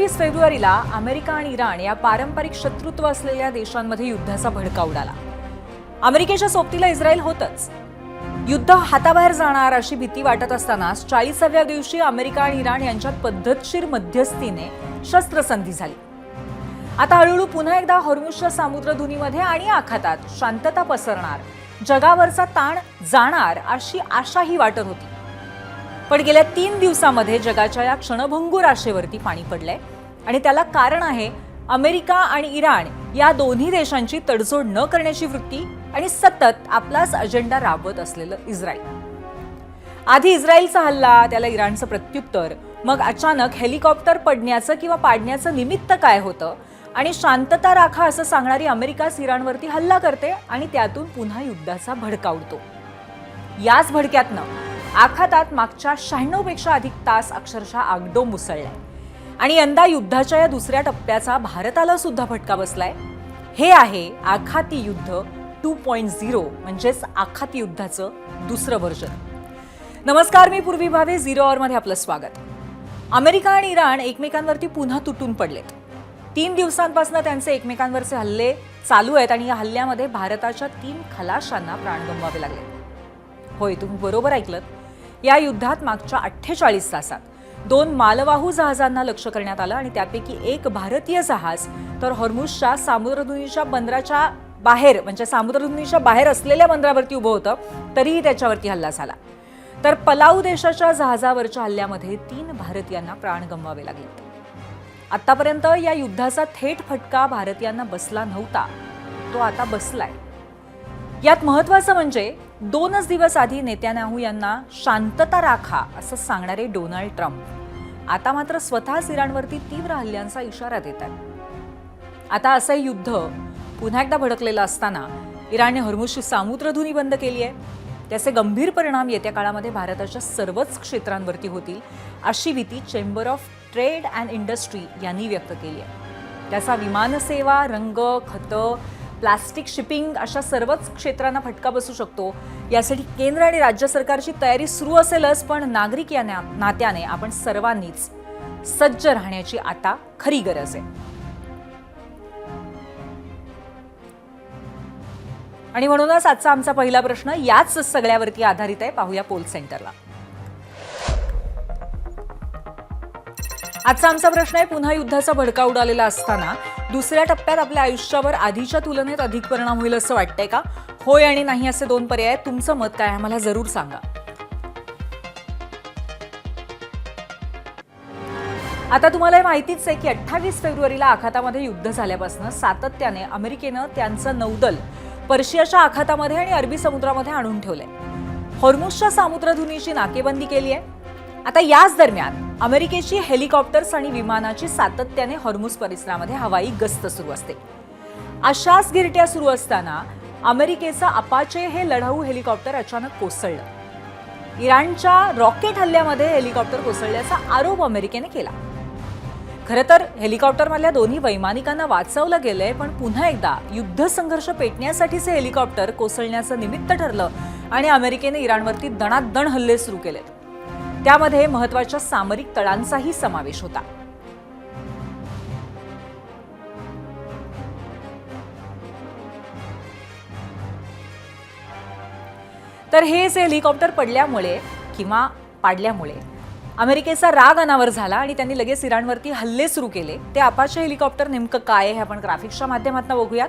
28 फेब्रुवारीला अमेरिका आणि इराण या पारंपरिक शत्रुत्व असलेल्या देशांमध्ये युद्धाचा भडका उडाला। अमेरिकेच्या सोबतीला इस्रायल होतच। युद्ध हाताबाहेर जाणार अशी भीती वाटत असताना 40व्या दिवशी अमेरिका आणि इराण यांच्यात पद्धतशीर मध्यस्थीने शस्त्रसंधी झाली। आता हळूहळू पुन्हा एकदा हॉर्मुझच्या सामुद्रधुनीमध्ये आणि आखातात शांतता पसरणार, जगावरचा ताण जाणार अशी आशाही वाटत होती। पण गेल्या 3 दिवसांमध्ये जगाच्या या क्षणभंगूर आशेवरती पाणी पडलंय आणि त्याला कारण आहे अमेरिका आणि इराण या दोन्ही देशांची तडजोड न करण्याची वृत्ती आणि सतत आपलाच अजेंडा राबवत असलेलं इस्रायल। आधी इस्रायलचा हल्ला, त्याला इराणचं प्रत्युत्तर, मग अचानक हेलिकॉप्टर पडण्याचं किंवा पाडण्याचं निमित्त काय होतं आणि शांतता राखा असं सांगणारी अमेरिकाच इराणवरती हल्ला करते आणि त्यातून पुन्हा युद्धाचा भडका उडतो। याच भडक्यातनं आखातात मागच्या 96 पेक्षा अधिक तास अक्षरशः आगडोंब उसळलाय आणि यंदा युद्धाच्या या दुसऱ्या टप्प्याचा भारताला सुद्धा फटका बसलाय। हे आहे आखाती युद्ध 2.0 म्हणजेच आखाती युद्धाचं दुसरं व्हर्जन। नमस्कार, मी पूर्वी भावे, 0 आवर मध्ये आपलं स्वागत। अमेरिका आणि इराण एकमेकांवरती पुन्हा तुटून पडलेत। 3 दिवसांपासून त्यांचे एकमेकांवरचे हल्ले चालू आहेत आणि या हल्ल्यामध्ये भारताच्या 3 खलाशांना प्राण गमवावे लागले। होय, तुम्ही बरोबर ऐकलत। या युद्धात मागच्या 48 तासात 2 मालवाहू जहाजांना लक्ष्य करण्यात आलं आणि त्यापैकी एक भारतीय जहाज तर हॉर्मुझच्या सामुद्रधुनीच्या बंदराच्या बाहेर म्हणजे सामुद्रधुनीच्या बाहेर असलेल्या बंदरावरती उभं होतं, तरीही त्याच्यावरती हल्ला झाला। तर पलाऊ देशाच्या जहाजावरच्या हल्ल्यामध्ये 3 भारतीयांना प्राण गमवावे लागले। आतापर्यंत या युद्धाचा थेट फटका भारतीयांना बसला नव्हता, तो आता बसलाय। यात महत्त्वाचं म्हणजे 2च दिवस आधी नेत्यानाहू यांना शांतता राखा असं सांगणारे डोनाल्ड ट्रम्प आता मात्र स्वतःच इराणवरती तीव्र हल्ल्यांचा इशारा देत आहेत। आता असं युद्ध पुन्हा एकदा भडकलेलं असताना इराणने हॉर्मुझची सामुद्रधुनी बंद केली आहे। त्याचे गंभीर परिणाम येत्या काळामध्ये भारताच्या सर्वच क्षेत्रांवरती होतील अशी भीती chamber of trade and industry यांनी व्यक्त केली आहे। त्याचा विमानसेवा, रंग, खतं, प्लास्टिक, शिपिंग अशा सर्वच क्षेत्रांना फटका बसू शकतो। यासाठी केंद्र आणि राज्य सरकारची तयारी सुरू असेलच, पण नागरिक या नात्याने आपण सर्वांनीच सज्ज राहण्याची आता खरी गरज आहे। आणि म्हणूनच आजचा आमचा पहिला प्रश्न याच सगळ्यावरती आधारित आहे। पाहूया पोल सेंटरला। आजचा आमचा प्रश्न आहे, पुन्हा युद्धाचा भडका उडालेला असताना दुसऱ्या टप्प्यात आपल्या आयुष्यावर आधीच्या तुलनेत अधिक परिणाम होईल असं वाटतंय का? होय आणि नाही असे 2 पर्याय आहेत। तुमचं मत काय आहे मला जरूर सांगा। आता तुम्हाला हे माहितीच आहे की 28 फेब्रुवारीला आखातामध्ये युद्ध झाल्यापासून सातत्याने अमेरिकेनं त्यांचं नौदल पर्शियाच्या आखातामध्ये आणि अरबी समुद्रामध्ये आणून ठेवलंय। हॉर्मुझच्या सामुद्रधुनीची नाकेबंदी केली आहे। आता याच दरम्यान अमेरिकेची हेलिकॉप्टर्स आणि विमानाची सातत्याने हॉर्मुझ परिसरामध्ये हवाई गस्त सुरू असते। अशाच गिरट्या सुरू असताना अमेरिकेचा अपाचे हे लढाऊ हेलिकॉप्टर अचानक कोसळलं। इराणच्या रॉकेट हल्ल्यामध्ये हेलिकॉप्टर कोसळल्याचा आरोप अमेरिकेने केला। खरं तर हेलिकॉप्टरमधल्या दोन्ही वैमानिकांना वाचवलं गेलंय, पण पुन्हा एकदा युद्ध संघर्ष पेटण्यासाठीच हे हेलिकॉप्टर कोसळण्याचं निमित्त ठरलं आणि अमेरिकेने इराणवरती दणादण हल्ले सुरू केलेत। त्यामध्ये महत्त्वाच्या सामरिक तळांचाही समावेश होता। तर हे हेलिकॉप्टर पडल्यामुळे किंवा पाडल्यामुळे अमेरिकेचा राग अनावर झाला आणि त्यांनी लगेच इराणवरती हल्ले सुरू केले। ते अपाचे हेलिकॉप्टर नेमकं काय आहे हे आपण ग्राफिक्सच्या माध्यमातून बघूयात।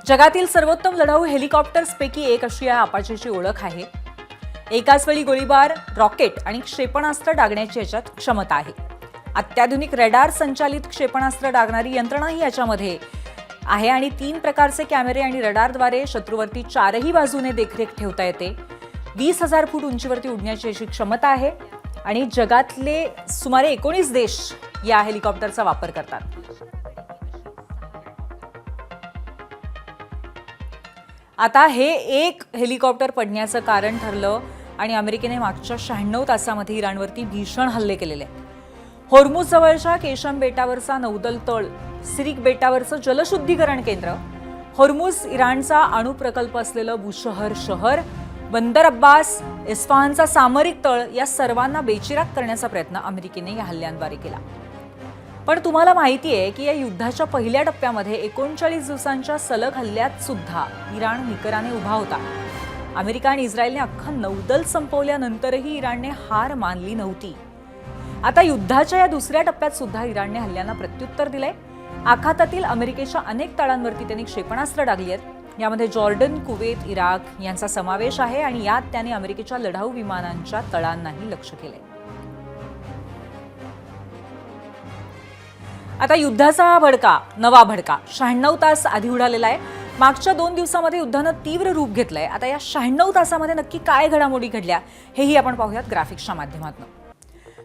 जगातील सर्वोत्तम लढाऊ हेलिकॉप्टर्सपैकी एक अशी या अपाचेची ओळख आहे। एकाच वेळी गोळीबार, रॉकेट आणि क्षेपणास्त्र डागण्याची याच्यात क्षमता आहे। अत्याधुनिक रडार संचालित क्षेपणास्त्र डागणारी यंत्रणाही याच्यामध्ये आहे आणि 3 प्रकारचे कॅमेरे आणि रडारद्वारे शत्रूवरती 4ही बाजूने देखरेख ठेवता येते। 20,000 फूट उंचीवरती उडण्याची याची क्षमता आहे आणि जगातले सुमारे 19 देश या हेलिकॉप्टरचा वापर करतात। आता हे एक हेलिकॉप्टर पडण्याचं कारण ठरलं आणि अमेरिकेने मागच्या 96 तासामध्ये इराणवरती भीषण हल्ले केलेले आहेत। हॉर्मुझ जवळच्या केशम बेटावरचा नौदल तळ, सिरिक बेटावरचं जलशुद्धीकरण केंद्र, हॉर्मुझ इराणचा अणुप्रकल्प असलेलं बुशहर शहर, बंदर अब्बास, इस्फहानचा सामरिक तळ या सर्वांना बेचिराग करण्याचा प्रयत्न अमेरिकेने या हल्ल्यांद्वारे केला. पण तुम्हाला माहिती आहे की या युद्धाच्या पहिल्या टप्प्यामध्ये 39 दिवसांच्या सलग हल्ल्यात सुद्धा इराण निकराने उभा होता. अमेरिका आणि इस्रायलने अख्खं नौदल संपवल्यानंतरही इराणने हार मानली नव्हती. आता युद्धाच्या या दुसऱ्या टप्प्यात सुद्धा इराणने हल्ल्यांना प्रत्युत्तर दिलंय. आखातातील अमेरिकेच्या अनेक तळांवरती त्यांनी क्षेपणास्त्र डागली आहेत. यामध्ये जॉर्डन, कुवेत, इराक यांचा समावेश आहे आणि यात त्याने अमेरिकेच्या लढाऊ विमानांच्या तळांनाही लक्ष केलंय. आता युद्धाचा हा भडका, नवा भडका 96 तास आधी उडालेला आहे. मागच्या 2 दिवसांमध्ये युद्धानं तीव्र रूप घेतलंय. आता या 96 तासामध्ये नक्की काय घडामोडी घडल्या हेही आपण पाहूयात ग्राफिक्सच्या माध्यमातून.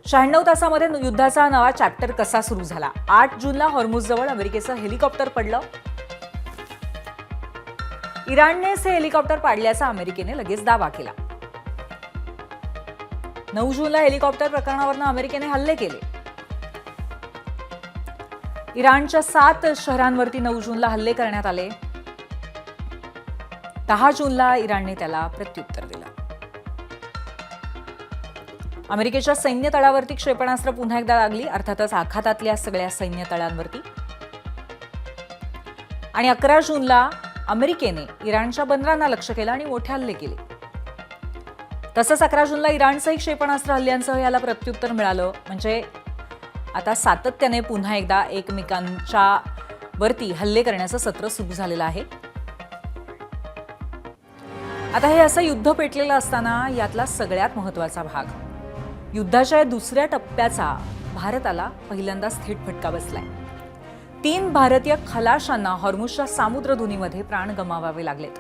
96 तासामध्ये युद्धाचा नवा चॅप्टर कसा सुरू झाला. 8 जूनला हॉर्मुझजवळ अमेरिकेचं हेलिकॉप्टर पडलं. इराणनेच हे हेलिकॉप्टर पाडल्याचा अमेरिकेने लगेच दावा केला. 9 जूनला हेलिकॉप्टर प्रकरणावरून अमेरिकेने हल्ले केले. इराणच्या 7 शहरांवरती 9 जूनला हल्ले करण्यात आले. 10 जूनला इराणने त्याला प्रत्युत्तर दिलं. अमेरिकेच्या सैन्य तळावरती क्षेपणास्त्र पुन्हा एकदा लागली, अर्थातच आखातातल्या सगळ्या सैन्य तळांवरती. आणि 11 जूनला अमेरिकेने इराणच्या बंदरांना लक्ष्य केलं आणि मोठे हल्ले केले. तसंच 11 जूनला इराणचंही क्षेपणास्त्र हल्ल्यांसह याला प्रत्युत्तर मिळालं. म्हणजे आता सातत्याने पुन्हा एकदा एकमेकांच्या वरती हल्ले करण्याचं सत्र सुरू झालेलं आहे. आता हे असं युद्ध पेटलेलं असताना यातला सगळ्यात महत्वाचा भाग, युद्धाच्या दुसऱ्या टप्प्याचा भारताला पहिल्यांदाच थेट फटका बसलाय. 3 भारतीय खलाशांना हॉर्मुझच्या सामुद्रधुनीमध्ये प्राण गमावावे लागलेत.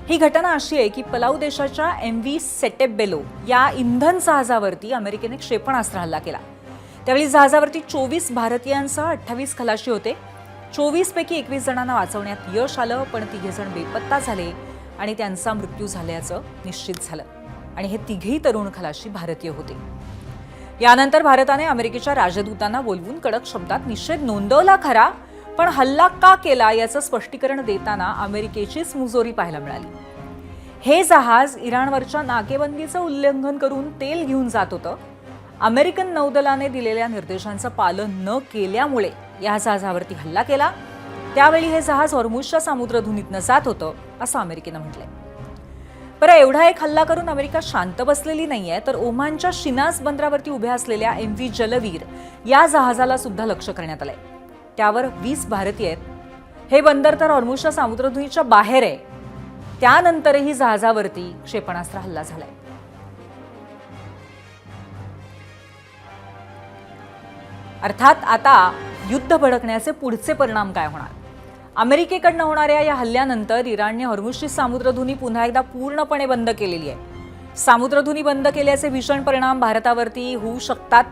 ही घटना अशी आहे की पलाऊ देशाच्या MV सेटेबेलो या इंधन जहाजावरती अमेरिकेने क्षेपणास्त्र हल्ला केला. त्यावेळी जहाजावरती 24 भारतीयांसह 28 खलाशी होते. 24 पैकी 21 जणांना वाचवण्यात यश आलं, पण 3 जण बेपत्ता झाले आणि त्यांचा मृत्यू झाल्याचं निश्चित झालं. आणि हे 3 तरुण खलाशी भारतीय होते. यानंतर भारताने अमेरिकेच्या राजदूतांना बोलवून कडक शब्दात निषेध नोंदवला खरा, पण हल्ला का केला याचं स्पष्टीकरण देताना अमेरिकेचीच मुजोरी पाहायला मिळाली. हे जहाज इराणवरच्या नाकेबंदीचं उल्लंघन करून तेल घेऊन जात होतं. अमेरिकन नौदलाने दिलेल्या निर्देशांचं पालन न केल्यामुळे या जहाजावरती हल्ला केला. त्यावेळी हे जहाज हॉर्मुझच्या सामुद्रधुनीतनं जात होतं असं अमेरिकेनं म्हटलंय. बरं, एवढा एक हल्ला करून अमेरिका शांत बसलेली नाहीये, तर ओमानच्या शिनास बंदरावरती उभ्या असलेल्या MV जलवीर या जहाजाला सुद्धा लक्ष्य करण्यात आलंय. त्यावर 20 भारतीय आहेत. हे बंदर तर हॉर्मुझच्या सामुद्रधुनीच्या बाहेर आहे. त्यानंतरही जहाजावरती क्षेपणास्त्र हल्ला झालाय. अर्थात आता युद्ध भडकण्याचे पुढचे परिणाम काय होणार. अमेरिकेकडनं होणाऱ्या या हल्ल्यानंतर इराणने हॉर्मुझची सामुद्रधुनी पुन्हा एकदा पूर्णपणे बंद केलेली आहे. सामुद्रधुनी बंद केल्याचे भीषण परिणाम भारतावरती होऊ शकतात.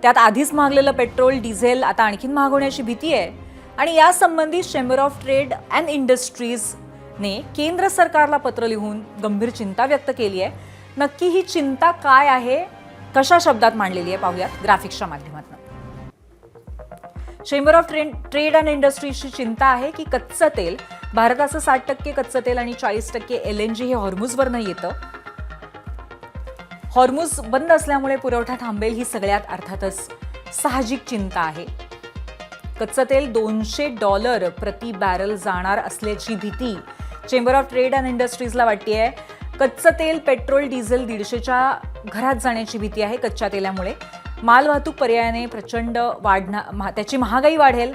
त्यात आधीच महागलेलं पेट्रोल, डिझेल आता आणखीन महाग होण्याची भीती आहे. आणि यासंबंधी चेंबर ऑफ ट्रेड अँड इंडस्ट्रीजने केंद्र सरकारला पत्र लिहून गंभीर चिंता व्यक्त केली आहे. नक्की ही चिंता काय आहे, कशा शब्दात मांडलेली आहे पाहूयात ग्राफिक्सच्या माध्यमातून. चेंबर ऑफ ट्रेड अँड इंडस्ट्रीजची चिंता आहे की कच्चं तेल, भारताचं 60% कच्चं तेल आणि 40% LNG हे हॉर्मुझवरनं येतं. हॉर्मुझ बंद असल्यामुळे पुरवठा थांबेल ही सगळ्यात अर्थातच साहजिक चिंता आहे. कच्चं तेल $200 प्रति बॅरल जाणार असल्याची भीती चेंबर ऑफ ट्रेड अँड इंडस्ट्रीजला वाटतेय. कच्चं तेल, पेट्रोल, डिझेल 150च्या घरात जाण्याची भीती आहे कच्च्या तेलामुळे. मालवाहतूक पर्यायाने प्रचंड त्याची महागाई वाढेल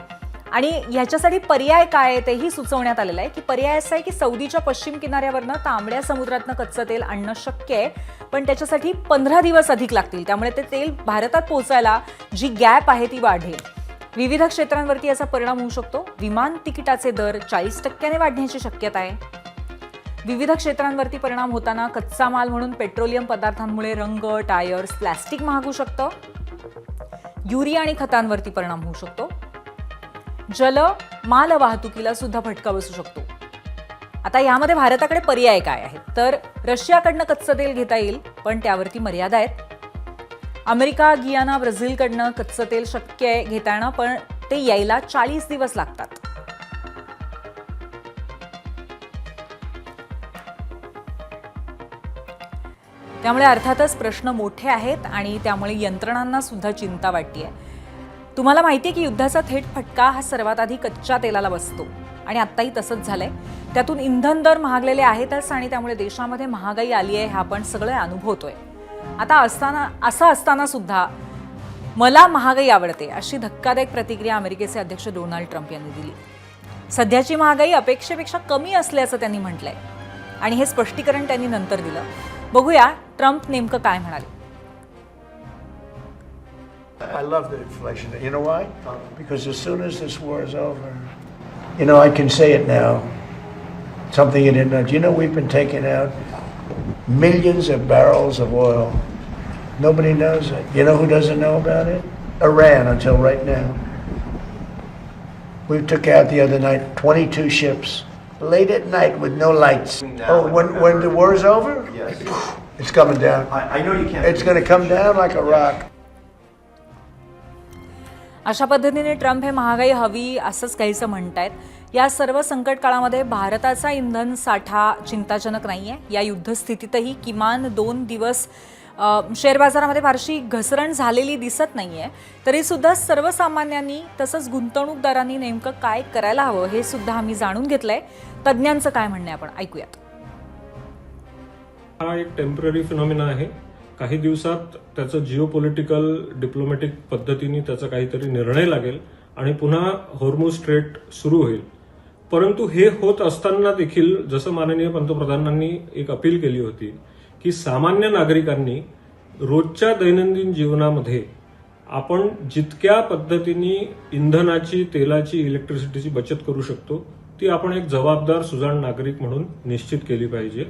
आणि ह्याच्यासाठी पर्याय काय तेही सुचवण्यात आलेलं आहे. की पर्याय असा आहे की सौदीच्या पश्चिम किनाऱ्यावरनं तांबड्या समुद्रातनं कच्चं तेल आणणं शक्य आहे, पण त्याच्यासाठी 15 दिवस अधिक लागतील. त्यामुळे ते तेल भारतात पोहोचायला जी गॅप आहे ती वाढेल. विविध क्षेत्रांवरती याचा परिणाम होऊ शकतो. विमान तिकिटाचे दर 40% वाढण्याची शक्यता आहे. विविध क्षेत्रांवरती परिणाम होताना कच्चा माल म्हणून पेट्रोलियम पदार्थांमुळे रंग, टायर्स, प्लास्टिक महागू शकतं. युरिया आणि खतांवरती परिणाम होऊ शकतो. जल माल वाहतुकीला सुद्धा फटका बसू शकतो. आता यामध्ये भारताकडे पर्याय काय आहेत, तर रशियाकडनं कच्चं तेल घेता येईल, पण त्यावरती मर्यादा आहेत. अमेरिका, गियाना, ब्राझीलकडनं कच्चं तेल शक्य आहे घेता येणं, पण ते यायला 40 दिवस लागतात. त्यामुळे अर्थातच प्रश्न मोठे आहेत आणि त्यामुळे यंत्रणांना सुद्धा चिंता वाटते. तुम्हाला माहिती आहे की युद्धाचा थेट फटका हा सर्वात आधी कच्च्या तेलाला बसतो आणि आत्ताही तसंच झालंय. त्यातून इंधन दर महागलेले आहेतच आणि त्यामुळे देशामध्ये महागाई आली आहे, हा आपण सगळे अनुभवतोय. आता असं असताना सुद्धा मला महागाई आवडते अशी धक्कादायक प्रतिक्रिया अमेरिकेचे अध्यक्ष डोनाल्ड ट्रम्प यांनी दिली. सध्याची महागाई अपेक्षेपेक्षा कमी असल्याचं त्यांनी म्हटलंय आणि हे स्पष्टीकरण त्यांनी नंतर दिलं. बघूया ट्रम्प नेमकं काय म्हणाले. I love the inflation. You know why? Because as soon as this war is over, I can say it now. Something you didn't know. We've been taking out millions of barrels of oil. Nobody knows it. You know who doesn't know about it? Iran until right now. We took out the other night 22 ships late at night with no lights. Oh, when the war is over? Yes. It's coming down. I know you can't. It's going to come down like a rock. अशा पद्धतीने Trump हे महागाई हवी असंच काहीसं म्हणतायत. या सर्व संकट काळामध्ये भारताचा इंधन साठा चिंताजनक नाहीये. या युद्धस्थितीतही किमान 2 दिवस शेअर बाजारामध्ये फारशी घसरण झालेली दिसत नाहीये. तरी सुद्धा सर्वसामान्यांनी तसंच गुंतवणूकदारांनी नेमकं काय करायला हवं हे सुद्धा आम्ही जाणून घेतलंय. तज्ज्ञांचं काय म्हणणं आहे आपण ऐकूयात. हा एक टेम्पररी फिनॉमिना आहे. काही दिवसात त्याचं जिओपॉलिटिकल डिप्लोमॅटिक पद्धतीने त्याचा काहीतरी निर्णय लागेल आणि पुन्हा हॉर्मुझ स्ट्रेट सुरू होईल. परंतु हे होत असताना देखील जसं माननीय पंतप्रधानांनी एक अपील केली होती की सामान्य नागरिकांनी रोजच्या दैनंदिन जीवनामध्ये आपण जितक्या पद्धतीने इंधनाची, तेलाची, इलेक्ट्रिसिटीची बचत करू शकतो ती आपण एक जबाबदार सुजाण नागरिक म्हणून निश्चित केली पाहिजे.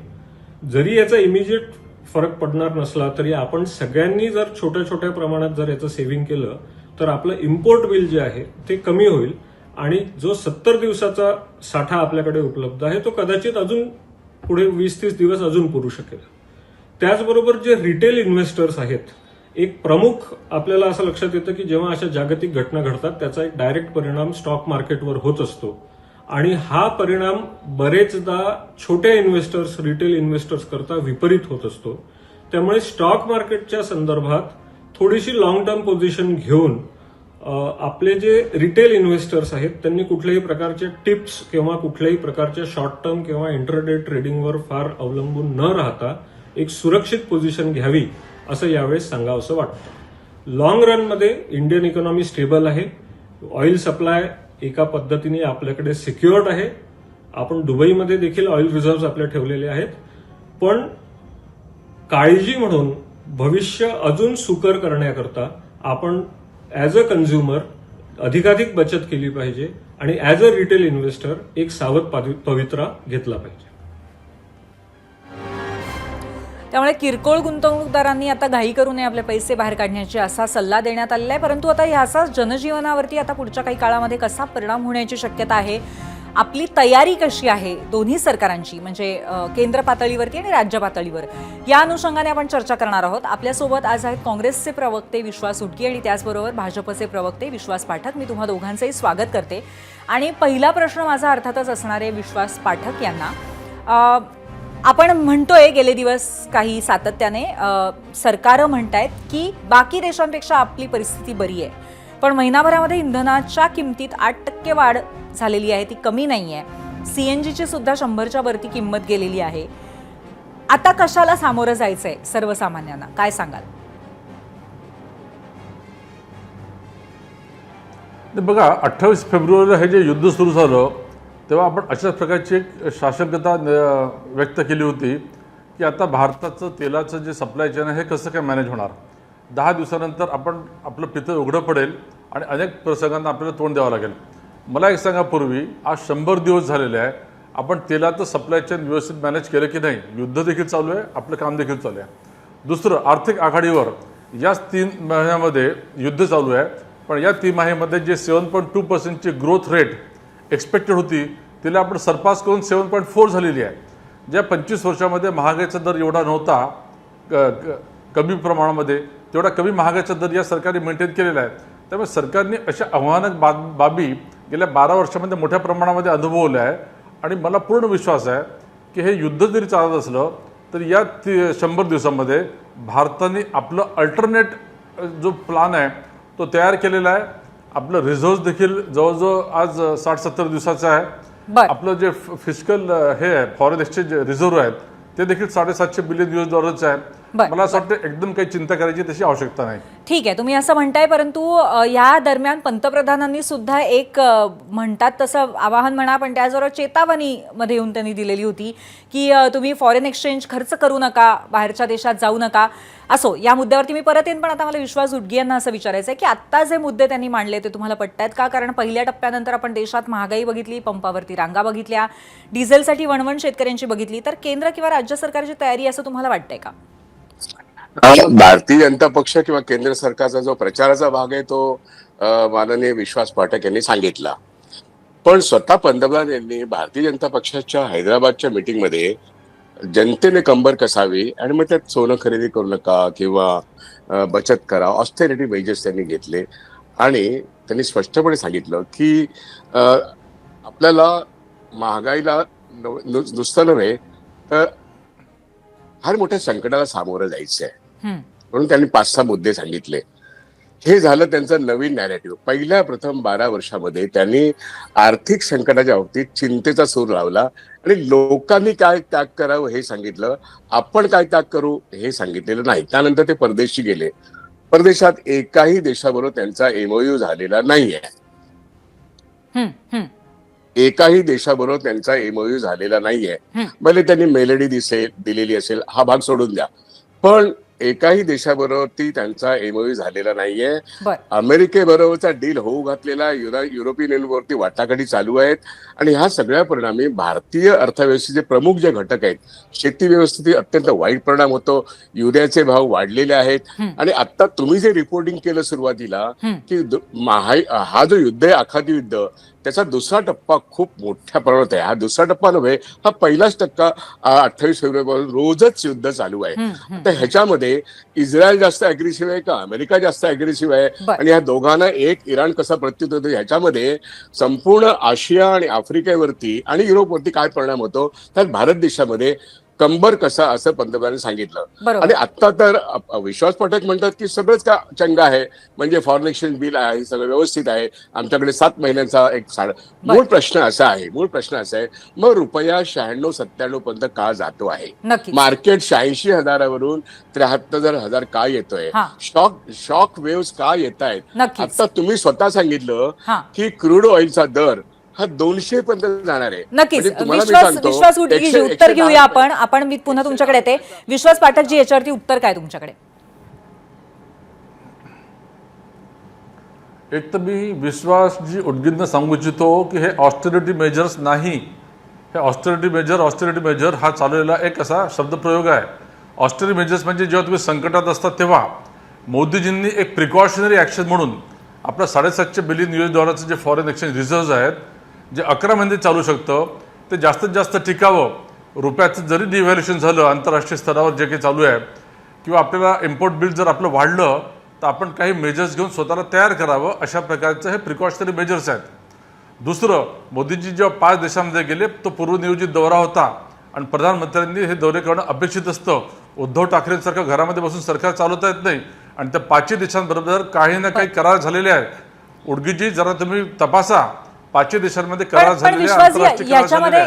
जरी याचा इमिजिएट फरक पडणार नसला तरी आपण सगळ्यांनी जर छोट्या छोट्या प्रमाणात जर याचं सेव्हिंग केलं तर आपलं इम्पोर्ट बिल जे आहे ते कमी होईल आणि जो 70 दिवसाचा साठा आपल्याकडे उपलब्ध आहे तो कदाचित अजून पुढे 20-30 दिवस अजून पुरू शकेल. त्याचबरोबर जे रिटेल इन्व्हेस्टर्स आहेत, एक प्रमुख आपल्याला असं लक्षात येतं की जेव्हा अशा जागतिक घटना घडतात त्याचा एक डायरेक्ट परिणाम स्टॉक मार्केटवर होत असतो आणि हा परिणाम बरेचदा छोट्या इन्व्हेस्टर्स, रिटेल इन्व्हेस्टर्स करता विपरीत होत असतो. त्यामुळे स्टॉक मार्केटच्या संदर्भात थोडीशी लॉंग टर्म पोझिशन घेऊन आपले जे रिटेल इन्व्हेस्टर्स आहेत त्यांनी कुठल्याही प्रकारचे टिप्स किंवा कुठल्याही प्रकारच्या शॉर्ट टर्म किंवा इंटरडे ट्रेडिंगवर फार अवलंबून न राहता एक सुरक्षित पोझिशन घ्यावी असं यावेळेस सांगावंसं वाटतं. लॉंग रनमध्ये इंडियन इकॉनॉमी स्टेबल आहे. ऑइल सप्लाय एका पद्धतीने आपल्याकडे सिक्युअर्ड आहे. आपण दुबईमध्ये देखील ऑइल रिझर्व्ह आपले ठेवलेले आहेत. पण काळजी म्हणून भविष्य अजून सुकर करण्याकरता आपण ॲज अ कन्झ्युमर अधिकाधिक बचत केली पाहिजे आणि ॲज अ रिटेल इन्व्हेस्टर एक सावध पवित्रा घेतला पाहिजे. त्यामुळे किरकोळ गुंतवणूकदारांनी आता घाई करू नये आपले पैसे बाहेर काढण्याची असा सल्ला देण्यात आलेला आहे. परंतु आता ह्याचा जनजीवनावरती आता पुढच्या काही काळामध्ये कसा परिणाम होण्याची शक्यता आहे, आपली तयारी कशी आहे दोन्ही सरकारांची, म्हणजे केंद्र पातळीवरती आणि राज्य पातळीवर, या अनुषंगाने आपण चर्चा करणार आहोत. आपल्यासोबत आज आहेत काँग्रेसचे प्रवक्ते विश्वास उटगी आणि त्याचबरोबर भाजपचे प्रवक्ते विश्वास पाठक. मी तुम्हा दोघांचंही स्वागत करते. आणि पहिला प्रश्न माझा अर्थातच असणार आहे विश्वास पाठक यांना. आपण म्हणतोय गेले दिवस काही सातत्याने सरकारं म्हणतायत की बाकी देशांपेक्षा आपली परिस्थिती बरी आहे, पण महिनाभरामध्ये इंधनाच्या किमतीत 8% वाढ झालेली आहे, ती कमी नाही आहे. सीएनजीची सुद्धा 100च्या वरती किंमत गेलेली आहे. आता कशाला सामोरं जायचंय सर्वसामान्यांना, काय सांगाल? बघा, 28 फेब्रुवारीला हे जे युद्ध सुरू झालं तेव्हा आपण अशाच प्रकारची एक शासकता व्यक्त केली होती की आता भारताचं तेलाचं जे सप्लाय चेन आहे हे कसं काय मॅनेज होणार. 10 दिवसानंतर आपलं पितळ उघडं पडेल आणि अनेक प्रसंगांना आपल्याला तोंड द्यावं लागेल. मला एक सांगा, पूर्वी आज 100 दिवस झालेले आहे, आपण तेलाचं सप्लाय चेन व्यवस्थित मॅनेज केलं की नाही? युद्ध देखील चालू आहे, आपलं काम देखील चालू आहे. दुसरं, आर्थिक आघाडीवर याच 3 महिन्यामध्ये युद्ध चालू आहे, पण या 3 महिन्यामध्ये जे 7.2% ग्रोथ रेट एक्सपेक्टेड होती तिला आपण सरपास करून 7.4 झालेली आहे. ज्या 25 वर्षामध्ये महागाईचा दर एवढा नव्हता कमी प्रमाणामध्ये, तेवढा कमी महागाईचा दर या सरकारने मेंटेन केलेला आहे. त्यामुळे सरकारने अशा आव्हानक बाबी गेल्या 12 वर्षामध्ये मोठ्या प्रमाणामध्ये अनुभवल्या आहे आणि मला पूर्ण विश्वास आहे की हे युद्ध जरी चालत असलं तर या 100 दिवसामध्ये भारताने आपलं अल्टरनेट जो प्लान आहे तो तयार केलेला आहे. आपलं रिझर्व्ह देखील जवळजवळ आज 60-70 दिवसाचं आहे. बरं. आपलं जे फिस्कल हे आहे फॉरेन एक्सचेंज रिझर्व्ह आहेत ते देखील $750 बिलियन आहे. बरं. मला असं वाटतं एकदम काही चिंता करायची तशी आवश्यकता नाही. ठीक आहे, तुम्ही असं म्हणताय, परंतु या दरम्यान पंतप्रधानांनी सुद्धा एक म्हणतात तसं आवाहन म्हणा, पण त्याचबरोबर चेतावणी मध्ये येऊन त्यांनी दिलेली होती की तुम्ही फॉरेन एक्सचेंज खर्च करू नका, बाहेरच्या देशात जाऊ नका. असो, या मुद्द्यावरती मी परत येईन, पण आता मला विश्वास उटगी यांना असं विचारायचं आहे की आत्ता जे मुद्दे त्यांनी मांडले ते तुम्हाला पटतायत का? कारण पहिल्या टप्प्यानंतर आपण देशात महागाई बघितली, पंपावरती रांगा बघितल्या, डिझेलसाठी वणवण शेतकऱ्यांची बघितली, तर केंद्र किंवा राज्य सरकारची तयारी असं तुम्हाला वाटतंय का? भारतीय जनता पक्ष किंवा केंद्र सरकारचा जो प्रचाराचा भाग आहे तो माननीय विश्वास पाठक यांनी सांगितला. पण स्वतः पंतप्रधान यांनी भारतीय जनता पक्षाच्या हैदराबादच्या मीटिंगमध्ये जनतेने कंबर कसावी आणि मग त्यात सोनं खरेदी करू नका किंवा बचत करा, ऑस्टेरिटी मेजर्स त्यांनी घेतले आणि त्यांनी स्पष्टपणे सांगितलं की आपल्याला महागाईला नुसतं नव्हे तर फार मोठ्या संकटाला सामोरं जायचं आहे. म्हणून त्यांनी 5-6 मुद्दे सांगितले. हे झालं त्यांचं नवीन नॅरेटिव्ह. पहिल्या प्रथम 12 वर्षामध्ये त्यांनी आर्थिक संकटाच्या बाबतीत चिंतेचा सूर लावला आणि लोकांनी काय त्याग करावं हे सांगितलं, आपण काय त्याग करू हे सांगितलेलं नाही. त्यानंतर ते परदेशी गेले. परदेशात एकाही देशाबरोबर त्यांचा एमओयू झालेला नाहीये. एकाही देशाबरोबर त्यांचा एमओयू झालेला नाहीये. भले त्यांनी मेलडी दिलेली असेल, हा भाग सोडून द्या, पण एकाही देशाबरोबर त्यांचा एमओयू झालेला नाहीये. अमेरिकेबरोबरचा डील होऊ घातलेला, युरोपियन युनियनवरती वाटाघाटी चालू आहेत आणि ह्या सगळ्या परिणामी भारतीय अर्थव्यवस्थेचे प्रमुख जे घटक आहेत, शेती व्यवस्थेत अत्यंत वाईट परिणाम होतो. युरियाचे भाव वाढलेले आहेत आणि आता तुम्ही जे रिपोर्टिंग केलं सुरुवातीला की हा जो युद्ध आहे, आखाती युद्ध, त्याचा दुसरा टप्पा खूप मोठ्या प्रमाणात आहे. हा दुसरा टप्पा नव्हे, हा पहिलाच टप्पा 28 फेब्रुवारीपासून रोजच युद्ध चालू आहे. तर ह्याच्यामध्ये इस्रायल जास्त अग्रेसिव्ह आहे का अमेरिका जास्त अग्रेसिव्ह आहे आणि ह्या दोघांना एक इराण कसा प्रत्युत्तर देतो ह्याच्यामध्ये संपूर्ण आशिया आणि आफ्रिकेवरती आणि युरोपवरती काय परिणाम होतो, त्यात भारत देशामध्ये कंबर कसा असं पंतप्रधानांनी सांगितलं. आणि आता तर विश्वास पाठक म्हणतात की सगळंच का चंगा आहे, म्हणजे फॉरेन एक्सचेंज बिल आहे, सगळं व्यवस्थित आहे, आमच्याकडे 7 महिन्यांचा एक मूळ प्रश्न असा आहे, मग रुपया 96-97 पर्यंत का जातो आहे? मार्केट 86,000वरून 73,000 का येतोय? शॉक वेव्स का येत आहेत? आता तुम्ही स्वतः सांगितलं की क्रूड ऑइलचा दर हा 200 पर्यंत जाणार आहे. नक्कीच. विश्वास उटगीजी, उत्तर घेऊया आपण मी पुन्हा तुमच्याकडे येते. विश्वास पाठकजी, याच्यावरती उत्तर काय तुमच्याकडे? एक तर मी विश्वासजी उटगींना सांगू इच्छितो की हे ऑस्टेरिटी मेजर्स नाही. हे ऑस्टेरिटी मेजर हा चालवलेला एक असा शब्दप्रयोग आहे. ऑस्टेरिटी मेजर्स म्हणजे जेव्हा तुम्ही संकटात असतात तेव्हा मोदीजींनी एक प्रिकॉशनरी ॲक्शन म्हणून आपलं $750 बिलियन जे फॉरेन एक्सचेंज रिझर्व्ह आहेत, जे 11 महिने चालू शकतं, ते जास्तीत जास्त टिकावं. रुपयाचं जरी डिव्हॅल्युएशन झालं आंतरराष्ट्रीय स्तरावर जे काही चालू आहे, किंवा आपल्याला इम्पोर्ट बिल जर आपलं वाढलं तर आपण काही मेजर्स घेऊन स्वतःला तयार करावं, अशा प्रकारचं हे प्रिकॉशनरी मेजर्स आहेत. दुसरं, मोदीजी जेव्हा 5 देशांमध्ये गेले तो पूर्वनियोजित दौरा होता आणि प्रधानमंत्र्यांनी हे दौरे करणं अपेक्षित असतं. उद्धव ठाकरेंसारखं घरामध्ये बसून सरकार चालवता येत नाही आणि त्या 5 देशांबरोबर काही ना काही करार झालेले आहेत. उडगीजी, जरा तुम्ही तपासा 5 देशांमध्ये करार झालेले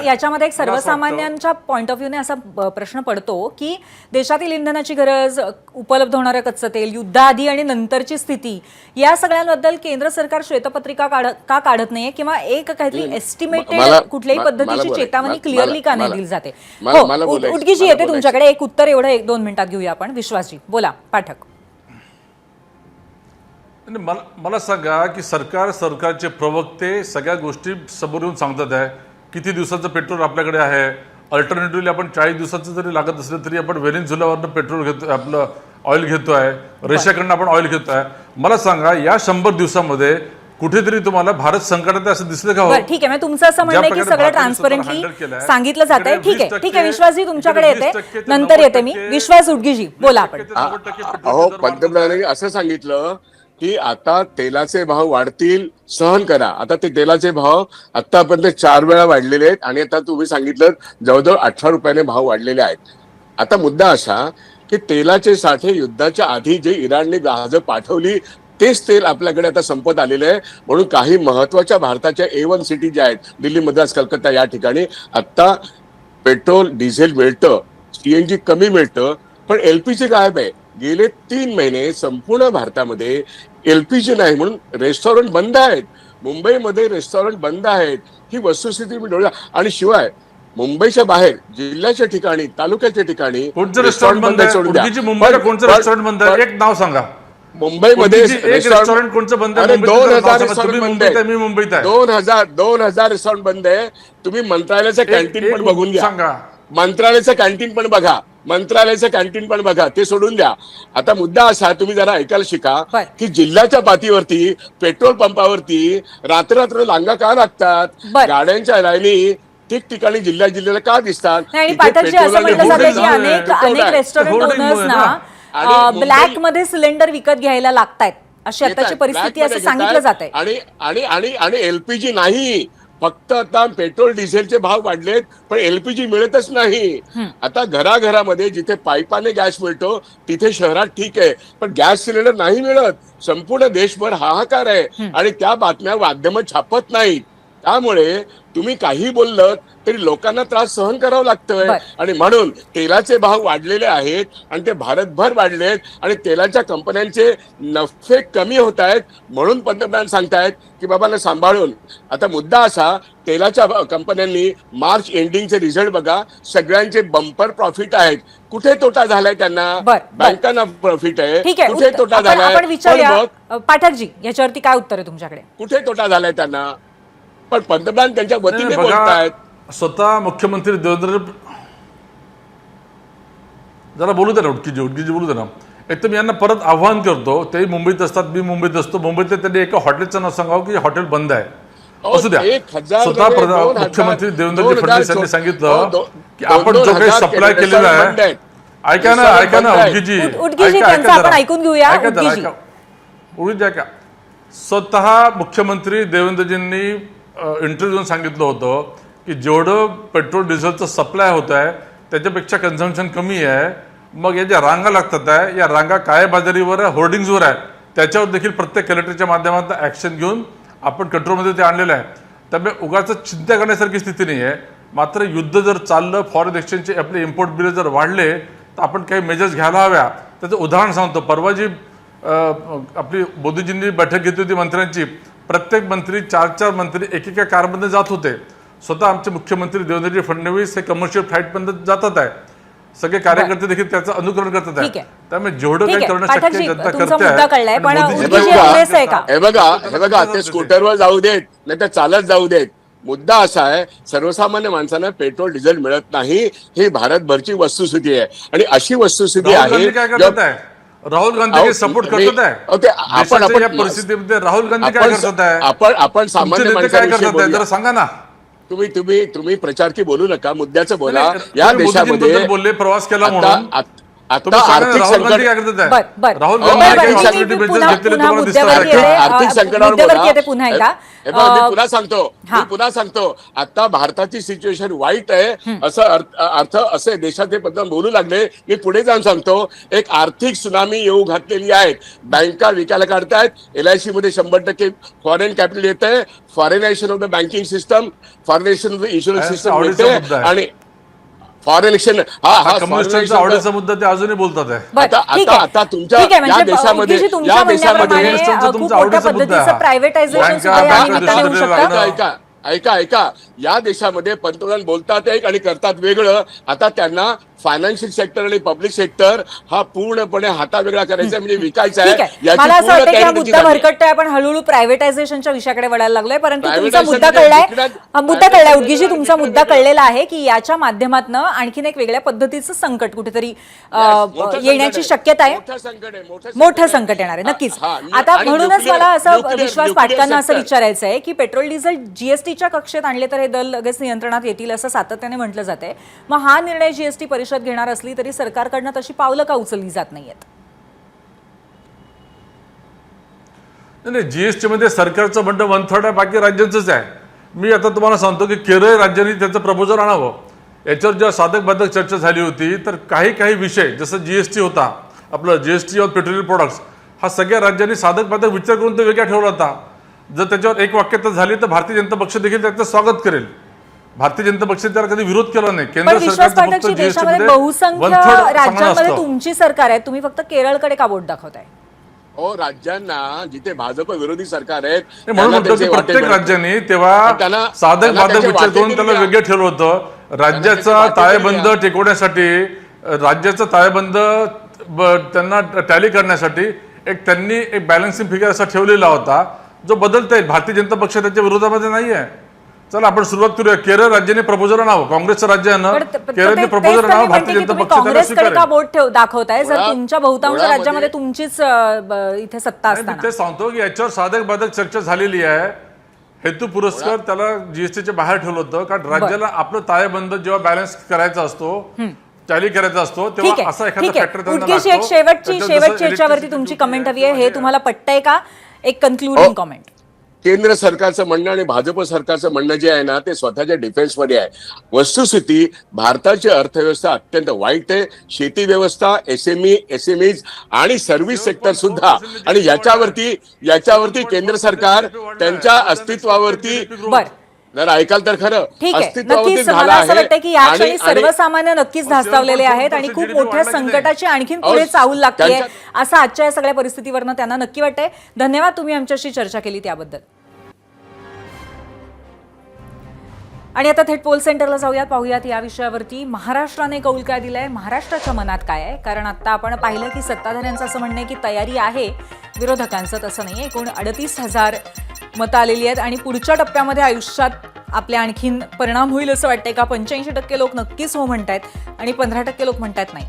याच्यामध्ये एक सर्वसामान्यांच्या पॉइंट ऑफ व्ह्यूने असा प्रश्न पडतो की देशातील इंधनाची गरज, उपलब्ध होणारं कच्चं तेल, युद्धाआधी आणि नंतरची स्थिती, या सगळ्यांबद्दल केंद्र सरकार श्वेतपत्रिका का काढत नाहीये किंवा एक काहीतरी एस्टिमेटेड कुठल्याही पद्धतीची चेतावणी क्लिअरली का नाही दिली जाते? उटगीजी, येते तुमच्याकडे. एक उत्तर एवढं 1-2 मिनिटात घेऊया आपण. विश्वासजी बोला. पाठक, मला सांगा की सरकारचे प्रवक्ते सगळ्या गोष्टी समोर येऊन सांगतात आहे. किती दिवसाचं पेट्रोल आपल्याकडे आहे, अल्टरनेटिव्हली आपण 40 दिवसाचं जरी लागत असलं तरी आपण व्हेनेझुएलावरनं पेट्रोल घेतोय, आपलं ऑइल घेतोय, रशियाकडनं आपण ऑइल घेतोय. मला सांगा या 100 दिवसामध्ये कुठेतरी तुम्हाला भारत संकटात असं दिसलं का? हो, ठीक आहे. तुमचं असं म्हणणं आहे की सगळं ट्रान्सपरंटली सांगितलं जात आहे. ठीक आहे. विश्वासजी, तुमच्याकडे येते, नंतर येते मी. विश्वास उटगीजी, बोला आपण. पंतप्रधानांनी असं सांगितलं की आता तेलाचे भाव वाढतील, सहन करा. आता ते तेलाचे भाव आतापर्यंत 4 वेळा वाढलेले आहेत आणि आता तुम्ही सांगितलं जवळजवळ 18 रुपयाने भाव वाढलेले आहेत. आता मुद्दा असा की तेलाचे साठे युद्धाच्या आधी जे इराणने जहाजं पाठवली तेच तेल आपल्याकडे आता संपत आलेलं आहे. म्हणून काही महत्वाच्या भारताच्या A1 सिटी ज्या आहेत, दिल्ली, मद्रास, कलकत्ता या ठिकाणी आता पेट्रोल डिझेल मिळतं, CNG कमी मिळतं, पण LPG गायब आहे. गेले 3 महिने संपूर्ण भारतामध्ये LPG नाही म्हणून रेस्टॉरंट बंद आहेत. मुंबईमध्ये रेस्टॉरंट बंद आहेत. ही वस्तुस्थिती मी डोळ्या आणि शिवाय मुंबईच्या बाहेर जिल्ह्याच्या ठिकाणी, तालुक्याच्या ठिकाणी कोणतं रेस्टॉरंट बंद आहे? सोडून द्या. उडगीची मुंबईला कोणतं रेस्टॉरंट बंद आहे? एक नाव सांगा. मुंबईमध्ये उडगीची एक रेस्टॉरंट कोणतं बंद आहे? 2000 रेस्टॉरंट तुम्ही बंद मुंबईत आहे, आहे. मी मुंबईत आहे. 2000 रेस्टॉरंट बंद आहे. तुम्ही मंत्रालयाचं कॅन्टीन पण बघून घ्या. सांगा. मंत्रालयाचं कॅन्टीन पण बघा. मंत्रालयाचं कॅन्टीन पण बघा. ते सोडून द्या. आता मुद्दा असा, तुम्ही जरा ऐकायला शिका की जिल्ह्याच्या पातळीवरती पेट्रोल पंपावरती रात्र रांगा का लागतात? गाड्यांच्या लाईनी ठिकठिकाणी जिल्ह्याला का दिसतात? आणि इथे पाठकजी असं पेट्रोल म्हटलं आणि जातं की अनेक होर्डिंग आहे. रेस्टॉरंट होर्डिंग ओनर्सना आणि मुंबई- ब्लॅक मध्ये सिलेंडर विकत घ्यायला लागतायत, अशी आताची घेतायत, परिस्थिती असं ब्लॅकमध्ये सांगितलं जात घेतायत. आहे. आणि LPG नाही, फक्त आता पेट्रोल डिझेलचे भाव वाढलेत, पण LPG मिळतच नाही. आता घराघरामध्ये जिथे पाईपाने गॅस मिळतो तिथे शहरात ठीक आहे, पण गॅस सिलेंडर नाही मिळत. संपूर्ण देशभर हाहाकार आहे आणि त्या बातम्या माध्यम छापत नाहीत. त्यामुळे तुम्ही काही बोललं तरी लोकांना त्रास सहन करावा लागतोय. आणि म्हणून तेलाचे भाव वाढलेले आहेत आणि ते भारतभर वाढलेत आणि तेलाच्या कंपन्यांचे नफे कमी होत आहेत. म्हणून पंतप्रधान सांगतायत की बाबांना सांभाळून. आता मुद्दा असा, तेलाच्या कंपन्यांनी मार्च एंडिंगचे रिझल्ट बघा, सगळ्यांचे बंपर प्रॉफिट आहेत. कुठे तोटा झालाय त्यांना? बँकांना प्रॉफिट आहे. ठीक आहे, कुठे तोटा झालाय? आपण विचारूया पाठकजी, याच्यावरती काय उत्तर आहे तुमच्याकडे? कुठे तोटा झालाय त्यांना? पण पंतप्रधान त्यांच्या वतीने बोलतायत. स्वतः मुख्यमंत्री देवेंद्र, जरा बोलू दे ना, उडकीजी बोलू दे ना. एक तर मी यांना परत आव्हान करतो, ते मुंबईत असतात, मी मुंबईत असतो. मुंबईत त्यांनी एका हॉटेलचं नाव सांगावं की हॉटेल बंद आहे, असू द्या. स्वतः मुख्यमंत्री देवेंद्रजी फडणवीस यांनी सांगितलं की आपण जो काही सप्लाय केलेला आहे, ऐका ना उडकीजी, आपण ऐकून घेऊया. उडू द्या का. स्वतः मुख्यमंत्री देवेंद्रजींनी इंटरव्ह्यू देऊन सांगितलं होतं की जेवढं पेट्रोल डिझेलचं सप्लाय होत आहे त्याच्यापेक्षा कन्झम्पशन कमी आहे. मग या ज्या रांगा लागतात आहे, या रांगा काळेबाजारीवर आहे, होर्डिंग्सवर आहे, त्याच्यावर देखील प्रत्येक कलेक्टरच्या माध्यमातून ॲक्शन घेऊन आपण कंट्रोलमध्ये ते आणलेलं आहे. त्यामुळे उगाच चिंता करण्यासारखी स्थिती नाही आहे. मात्र युद्ध जर चाललं, फॉरेन एक्सचेंजचे आपले इम्पोर्ट बिल जर वाढले तर आपण काही मेजर्स घ्यायला हव्या. त्याचं उदाहरण सांगतो. परवा जी आपली मोदीजींनी बैठक घेतली होती मंत्र्यांची, प्रत्येक मंत्री 4 मंत्री एकेका कारमध्ये जात होते. स्वतः आमचे मुख्यमंत्री देवेंद्रजी फडणवीस हे कमर्शियल फ्लाईटमध्ये जातात आहे. सगळे कार्यकर्ते देखील त्याचं अनुकरण करतात आहे. त्यामुळे जेवढं काही करणं शक्य जनता करते. हे बघा ते स्कूटरवर जाऊ देत, नाही तर चालत जाऊ देत. मुद्दा असा आहे, सर्वसामान्य माणसांना पेट्रोल डिझेल मिळत नाही, ही भारतभरची वस्तुस्थिती आहे. आणि अशी वस्तुस्थिती आहे. राहुल गांधी सपोर्ट करतात आहे. आपण या परिस्थितीमध्ये राहुल गांधी काय करतात आहे? आपण सामान्य माणसाविषयी जरा सांगा ना. तुम्ही प्रचार की बोलू नका, मुद्द्याचं बोला. या देशामध्ये बोलले प्रवास केला म्हणून आता आर्थिक संकट, राहुल आर्थिक संकटावर मी पुन्हा सांगतो आता भारताची सिच्युएशन वाईट आहे असं अर्थ असे देशाचे पंतप्रधान बोलू लागले. मी पुढे जाऊन सांगतो, एक आर्थिक सुनामी येऊ घातलेली आहे. बँका विकायला काढतायत. LIC मध्ये 100% फॉरेन कॅपिटल येत आहे. Foreignisation of the banking system, foreignisation of the insurance system येते. आणि फॉरेन एक्सचेंज कम्युनिस्टचा आवडीचा मुद्दा ते अजूनही बोलतात आहे. आता तुमच्या या देशामध्ये ऐका या देशामध्ये पंतप्रधान बोलतात एक आणि करतात वेगळं. आता त्यांना फायनान्शियल सेक्टर आणि पब्लिक सेक्टर हा पूर्णपणे हातावेगळा करायचा, म्हणजे विकायचा आहे. मला असं वाटतं की हा मुद्दा भरकटतोय. आपण हळूहळू प्रायव्हेटायझेशनच्या विषयाकडे वळायला लागलोय. परंतु तुमचा मुद्दा कळलाय उडगीजी, तुमचा मुद्दा कळलेला आहे की याच्या माध्यमातून आणखीन एक वेगळ्या पद्धतीचं संकट कुठेतरी येण्याची शक्यता आहे. मोठं संकट येणार आहे नक्कीच. आता म्हणूनच मला असं विश्वास पाटकांना असं विचारायचं आहे की पेट्रोल डिझेल जीएसटीच्या कक्षेत आणले तर हे दर लगेच नियंत्रणात येतील असं सातत्याने म्हटलं जातंय. मग हा निर्णय जीएसटी परिषद घेणार असली तरी सरकारकडनं तशी पावलं का उचलली जात नाहीयेत? नाही, जीएसटी मध्ये सरकारचं म्हणणं 1/3 आहे, बाकी राज्यांचंच आहे. मी आता तुम्हाला सांगतो की केरळ राज्याने त्याचं प्रपोजल आणावं. याच्यावर जेव्हा साधक बाधक चर्चा झाली होती तर काही विषय जसं जीएसटी होता, आपलं जीएसटी ऑन पेट्रोलियम प्रोडक्ट्स, हा सगळ्या राज्यांनी साधक बाधक विचार करून तो वेगळा ठेवला होता. जर त्याच्यावर एक वाक्यता झाली तर भारतीय जनता पक्ष देखील त्याचं स्वागत करेल. भारतीय जनता पक्षाने त्याला कधी विरोध केला नाही. पण विश्वास पाठकची देशामध्ये बहुसंख्य राज्यांमध्ये तुमची सरकार आहे, तुम्ही फक्त केरळकडे का बोट दाखवताय? हो, राज्यांना जिथे भाजप विरोधी सरकार आहेत म्हणून म्हणतो की प्रत्येक राज्याने तेव्हा साधक बाधक विचार करून त्याला वेगळं ठेवलं होतं. राज्याचा ताळेबंद टिकवण्यासाठी, राज्याचा ताळेबंद त्यांना टॅली करण्यासाठी त्यांनी एक बॅलन्सिंग फिगर असा ठेवलेला होता जो बदलता येईल. भारतीय जनता पक्ष त्याच्या विरोधामध्ये नाही आहे. चला आपण सुरुवात करूया. केरळ राज्याने प्रपोजल आणावं, काँग्रेसचं राज्य आहे ना, केरळने प्रपोजल आणावं, भारतीय जनता पक्ष त्याला स्वीकारेल. बोट दाखवताय जर तुमच्या बहुतांश राज्यामध्ये तुमचीच इथे सत्ता असताना. ते सांगतो की याच्यावर साधक बाधक चर्चा झालेली आहे. हेतू पुरस्कार त्याला जीएसटीच्या बाहेर ठेवलं होतं, कारण राज्याला आपलं ताळेबंद जेव्हा बॅलन्स करायचा असतो, टॅली करायचा असतो, तेव्हा असा एखादा फॅक्टर त्यांना लागतो. एक शेवटची याच्यावरती तुमची कमेंट हवी आहे. हे तुम्हाला पटतंय का? एक कन्क्लुडिंग कमेंट. केंद्र सरकारचं म्हणणं आणि भाजप सरकारचं म्हणणं जे आहे ना ते स्वतःच्या डिफेन्समध्ये आहे. वस्तुस्थिती भारताची अर्थव्यवस्था अत्यंत वाईट आहे. शेती व्यवस्था, एसएमईज आणि सर्व्हिस सेक्टर सुद्धा, आणि याच्यावरती केंद्र सरकार त्यांच्या अस्तित्वावरती जर ऐकाल तर खरं अस्तित्वावरती झालं आहे. आणि सर्वसामान्य नक्कीच धास्तावलेले आहेत आणि खूप मोठ्या संकटाची आणखीन पुढे चावल लागते असं आजच्या या सगळ्या परिस्थितीवरनं त्यांना नक्की वाटतंय. धन्यवाद, तुम्ही आमच्याशी चर्चा केली त्याबद्दल. आणि आता थेट पोल सेंटरला जाऊयात, पाहूयात या विषयावरती महाराष्ट्राने कौल काय दिलाय, महाराष्ट्राच्या मनात काय आहे. कारण आता आपण पाहिलं की सत्ताधाऱ्यांचं असं म्हणणं आहे की तयारी आहे, विरोधकांचं तसं नाही. एकूण 38,000 मतं आलेली आहेत आणि पुढच्या टप्प्यामध्ये आयुष्यात आपल्या आणखीन परिणाम होईल असं वाटतंय का? 85% लोक नक्कीच हो म्हणतायत आणि 15% लोक म्हणतायत नाही.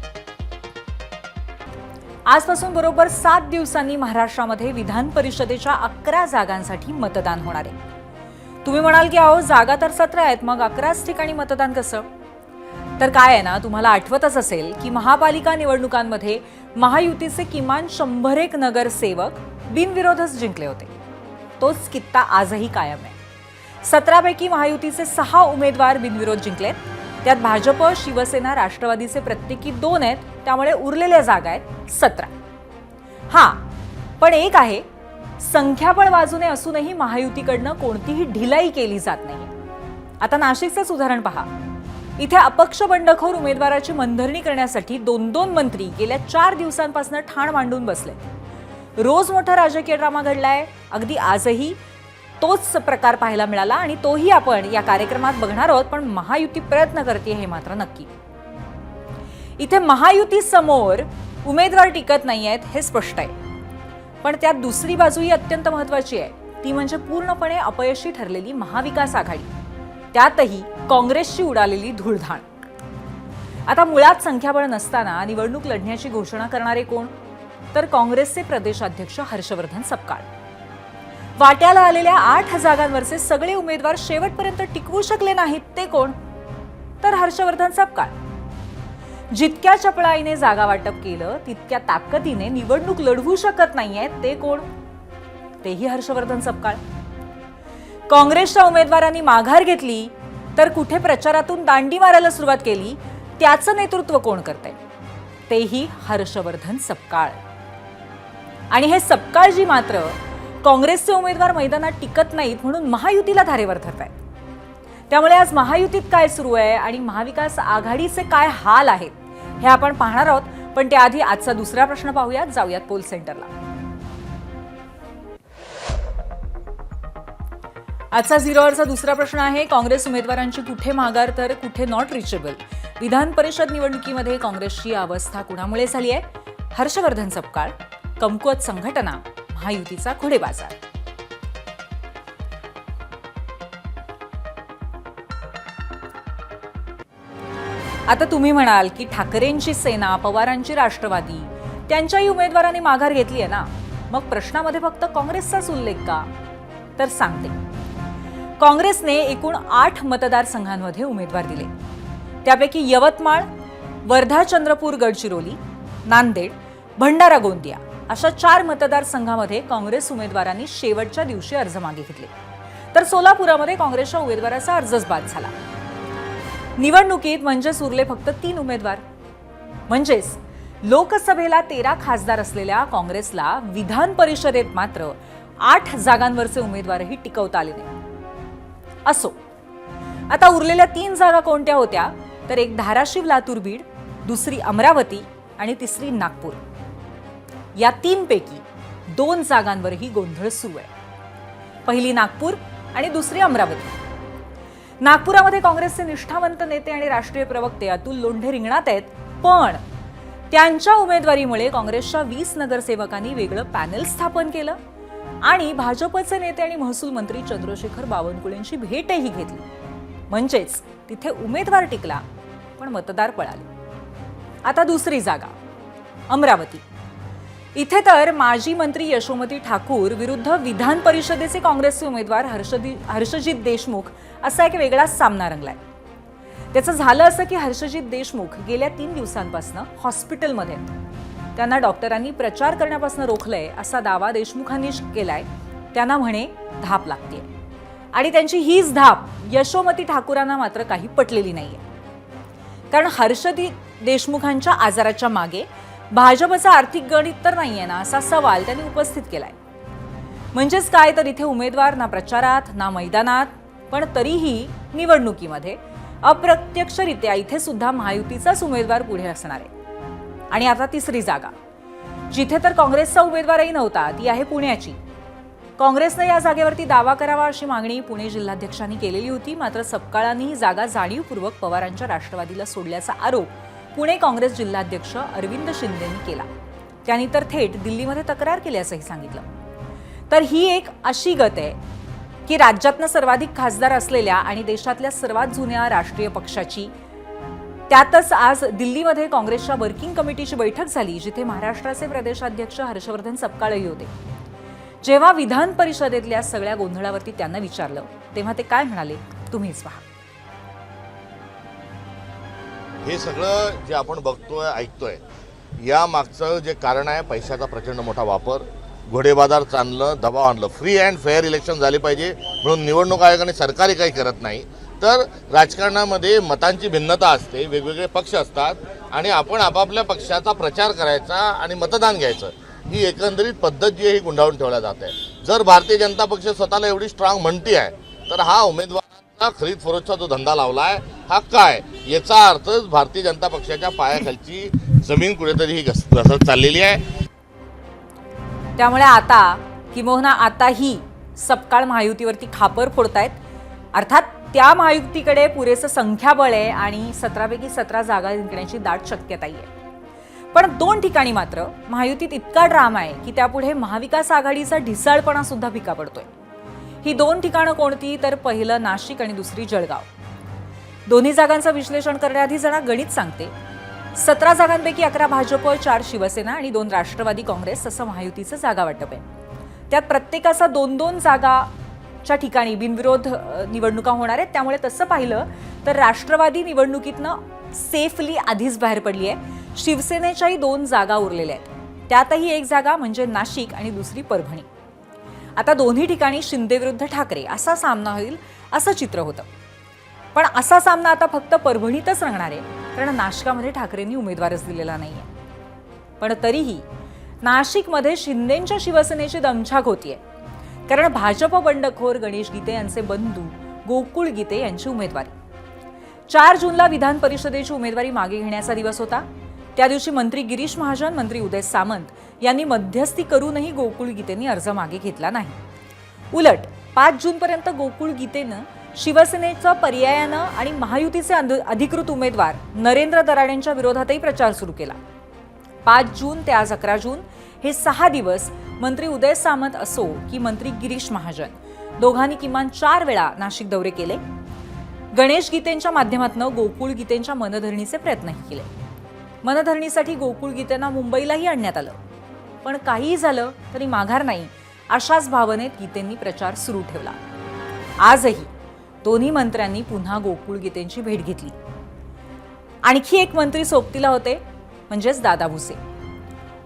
आजपासून बरोबर 7 दिवसांनी महाराष्ट्रामध्ये विधान परिषदेच्या 11 जागांसाठी मतदान होणार आहे. तुम्ही म्हणाल की अहो जागा तर 17 आहेत, मग 11च ठिकाणी मतदान कसं? तर काय आहे ना, तुम्हाला आठवतच असेल की महापालिका निवडणुकांमध्ये महायुतीचे किमान 100 नगरसेवक बिनविरोधच जिंकले होते. तोच कित्ता आजही कायम आहे. 17 पैकी महायुतीचे 6 उमेदवार बिनविरोध जिंकलेत. त्यात भाजप, शिवसेना, राष्ट्रवादीचे प्रत्येकी 2 आहेत, त्यामुळे उरलेल्या जागा आहेत 17. हा, पण एक आहे, संख्याबळ बाजूने असूनही महायुतीकडनं कोणतीही ढिलाई केली जात नाही. आता नाशिकचंच उदाहरण पहा. इथे अपक्ष बंडखोर उमेदवाराची मनधरणी करण्यासाठी 2 मंत्री गेल्या 4 दिवसांपासून ठाण मांडून बसले. रोज मोठा राजकीय ड्रामा घडलाय. अगदी आजही तोच प्रकार पाहायला मिळाला आणि तोही आपण या कार्यक्रमात बघणार आहोत. पण महायुती प्रयत्न करते हे मात्र नक्की. इथे महायुती समोर उमेदवार टिकत नाहीयेत हे स्पष्ट आहे. पण त्यात दुसरी बाजूही अत्यंत महत्वाची आहे, ती म्हणजे पूर्णपणे अपयशी ठरलेली महाविकास आघाडी, त्यातही काँग्रेसची उडालेली धूळधाण. आता मुळात संख्याबळ नसताना निवडणूक लढण्याची घोषणा करणारे कोण? तर काँग्रेसचे प्रदेशाध्यक्ष हर्षवर्धन सपकाळ. वाट्याला आलेल्या 8 जागांवरचे सगळे उमेदवार शेवटपर्यंत टिकवू शकले नाहीत ते कोण? तर हर्षवर्धन सपकाळ. जितक्या चपळाईने जागा वाटप केलं तितक्या ताकदीने निवडणूक लढवू शकत नाहीयेत ते कोण? तेही हर्षवर्धन सपकाळ. काँग्रेसच्या उमेदवारांनी माघार घेतली तर कुठे प्रचारातून दांडी मारायला सुरुवात केली, त्याचं नेतृत्व कोण करतंय? तेही हर्षवर्धन सपकाळ. आणि हे सपकाळजी मात्र काँग्रेसचे उमेदवार मैदानात टिकत नाहीत म्हणून महायुतीला धारेवर धरतायत. त्यामुळे आज महायुतीत काय सुरू आहे आणि महाविकास आघाडीचे काय हाल आहेत हे आपण पाहणार आहोत. पण त्याआधी आजचा दुसरा प्रश्न पाहूयात, जाऊयात पोल सेंटरला. आजचा 0 आवरचा दुसरा प्रश्न आहे, काँग्रेस उमेदवारांची कुठे माघार तर कुठे नॉट रिचेबल. विधान परिषद निवडणुकीमध्ये काँग्रेसची अवस्था कुणामुळे झाली आहे? हर्षवर्धन सपकाळ. कमकुवत संघटना, महायुतीचा घोडेबाजार. आता तुम्ही म्हणाल की ठाकरेंची सेना, पवारांची राष्ट्रवादी, त्यांच्याही उमेदवारांनी माघार घेतली आहे ना, मग प्रश्नामध्ये फक्त काँग्रेसचाच उल्लेख का? तर सांगते. काँग्रेसने एकूण 8 मतदारसंघांमध्ये उमेदवार दिले. त्यापैकी यवतमाळ, वर्धा, चंद्रपूर, गडचिरोली, नांदेड, भंडारा, गोंदिया अशा 4 मतदारसंघामध्ये काँग्रेस उमेदवारांनी शेवटच्या दिवशी अर्ज मागे घेतले. तर सोलापुरामध्ये काँग्रेसच्या उमेदवाराचा अर्जच बाद झाला. निवडणुकीत म्हणजेच उरले फक्त 3 उमेदवार. म्हणजेच लोकसभेला 13 खासदार असलेल्या काँग्रेसला विधान परिषदेत मात्र 8 जागांवरचे उमेदवारही टिकवता आले नाही. असो, आता उरलेल्या 3 जागा कोणत्या होत्या तर एक धाराशिव लातूर बीड, दुसरी अमरावती आणि तिसरी नागपूर. या 3 पैकी 2 जागांवरही गोंधळ सुरू आहे. पहिली नागपूर आणि दुसरी अमरावती. नागपुरामध्ये काँग्रेसचे निष्ठावंत नेते आणि राष्ट्रीय प्रवक्ते अतुल लोंढे रिंगणात आहेत, पण त्यांच्या उमेदवारीमुळे काँग्रेसच्या 20 नगरसेवकांनी वेगळं पॅनल स्थापन केलं आणि भाजपचे नेते आणि महसूल मंत्री चंद्रशेखर बावनकुळेंची भेटही घेतली. म्हणजेच तिथे उमेदवार टिकला पण मतदार पळाले. आता दुसरी जागा अमरावती. इथे तर माजी मंत्री यशोमती ठाकूर विरुद्ध विधान परिषदेचे काँग्रेसचे उमेदवार हर्षजित देशमुख असा एक वेगळाच सामना रंगलाय. त्याचं झालं असं की हर्षजित देशमुख गेल्या 3 दिवसांपासून हॉस्पिटलमध्ये आहेत. त्यांना डॉक्टरांनी प्रचार करण्यापासून रोखलंय असा दावा देशमुखांनी केलाय. त्यांना म्हणे धाप लागतेय आणि त्यांची हीच धाप यशोमती ठाकूरांना मात्र काही पटलेली नाहीये. कारण हर्षजित देशमुखांच्या आजाराच्या मागे भाजपचा आर्थिक गणित तर नाहीये ना असा सवाल त्यांनी उपस्थित केलाय. म्हणजेच काय तर इथे उमेदवार ना प्रचारात ना मैदानात, पण तरीही निवडणुकीमध्ये अप्रत्यक्षरित्या इथे सुद्धा महायुतीचाच उमेदवार पुढे असणार आहे. आणि आता तिसरी जागा जिथे तर काँग्रेसचा उमेदवारही नव्हता ती आहे पुण्याची. काँग्रेसनं या जागेवरती दावा करावा अशी मागणी पुणे जिल्हाध्यक्षांनी केलेली होती. मात्र सपकाळांनी ही जागा जाणीवपूर्वक पवारांच्या राष्ट्रवादीला सोडल्याचा आरोप पुणे काँग्रेस जिल्हाध्यक्ष अरविंद शिंदेंनी केला. त्यांनी तर थेट दिल्लीमध्ये तक्रार केल्याचंही सांगितलं. तर ही एक अशी गत आहे की राज्यातनं सर्वाधिक खासदार असलेल्या आणि देशातल्या सर्वात जुन्या राष्ट्रीय पक्षाची, त्यातच आज दिल्लीमध्ये काँग्रेसच्या वर्किंग कमिटीची बैठक झाली जिथे महाराष्ट्राचे प्रदेशाध्यक्ष हर्षवर्धन सपकाळही होते. जेव्हा विधान परिषदेतल्या सगळ्या गोंधळावरती त्यांना विचारलं तेव्हा ते काय म्हणाले तुम्हीच पहा. हे सगळं जे आपण बघतोय ऐकतोय या मागचं जे कारण आहे पैशाचा प्रचंड मोठा वापर, घोडेबाजार चालणं, दबाव आणलं. फ्री अँड फेअर इलेक्शन झाले पाहिजे म्हणून निवडणूक आयोगाने सरकारी काही करत नाही. तर राजकारणामध्ये मतांची भिन्नता असते, वेगवेगळे पक्ष असतात आणि आपण आपापल्या पक्षाचा प्रचार करायचा आणि मतदान घ्यायचं, ही एकंदरीत पद्धत जी आहे ही गुंडाळून ठेवल्या जात आहे. जर भारतीय जनता पक्ष स्वतःला एवढी स्ट्रॉंग म्हणती आहे तर हा उमेदवारांचा खरीद फरोशचा जो धंदा लावला आहे हा काय, याचा अर्थच भारतीय जनता पक्षाच्या पायाखालची जमीन कुठेतरी ही घसरत चाललेली आहे. त्यामुळे आता किंबहुना आताही सपकाळ महायुतीवरती खापर फोडतायत. अर्थात त्या महायुतीकडे पुरेसं संख्याबळ आहे आणि 17 पैकी 17 जागा जिंकण्याची दाट शक्यताही आहे. पण 2 ठिकाणी मात्र महायुतीत इतका ड्रामा आहे की त्यापुढे महाविकास आघाडीचा ढिसाळपणा सुद्धा फिका पडतोय. ही 2 ठिकाणं कोणती तर पहिलं नाशिक आणि दुसरी जळगाव. दोन्ही जागांचं विश्लेषण करण्याआधी जरा गणित सांगते. 17 जागांपैकी 11 भाजप, 4 शिवसेना आणि 2 राष्ट्रवादी काँग्रेस असं महायुतीचं जागा वाटप आहे. त्यात प्रत्येकाचा 2-2 जागाच्या ठिकाणी बिनविरोध निवडणुका होणार आहेत. त्यामुळे तसं पाहिलं तर राष्ट्रवादी निवडणुकीतनं सेफली आधीच बाहेर पडली आहे. शिवसेनेच्याही 2 जागा उरलेल्या आहेत. त्यातही एक जागा म्हणजे नाशिक आणि दुसरी परभणी. आता दोन्ही ठिकाणी शिंदे विरुद्ध ठाकरे असा सामना होईल असं चित्र होतं. पण असा सामना आता फक्त परभणीतच रंगणार आहे कारण नाशिकामध्ये ठाकरेंनी उमेदवारच दिलेला नाहीये. पण तरीही नाशिकमध्ये शिंदेंच्या शिवसेनेची दमछाक होतीये कारण भाजप बंडखोर गणेश गीते यांचे बंधू गोकुळ गीते यांची उमेदवारी. 4 जूनला विधान परिषदेची उमेदवारी मागे घेण्याचा दिवस होता. त्या दिवशी मंत्री गिरीश महाजन, मंत्री उदय सामंत यांनी मध्यस्थी करूनही गोकुळ गीतेंनी अर्ज मागे घेतला नाही. उलट 5 जूनपर्यंत गोकुळ गीतेनं शिवसेनेचा पर्यायानं आणि महायुतीचे अधिकृत उमेदवार नरेंद्र दराडेंच्या विरोधातही प्रचार सुरू केला. 5 जून ते आज 11 जून हे 6 दिवस मंत्री उदय सामंत असो की मंत्री गिरीश महाजन दोघांनी किमान 4 वेळा नाशिक दौरे केले. गणेश गीतेंच्या माध्यमातून गोकुळ गीतेंच्या मनधरणीचे प्रयत्नही केले. मनधरणीसाठी गोकुळ गीतेंना मुंबईलाही आणण्यात आलं. पण काहीही झालं तरी माघार नाही अशाच भावनेत गीतेंनी प्रचार सुरू ठेवला. आजही दोन्ही मंत्र्यांनी पुन्हा गोकुळ गीतेंची भेट घेतली. आणखी एक मंत्री सोबतीला होते म्हणजेच दादा भुसे.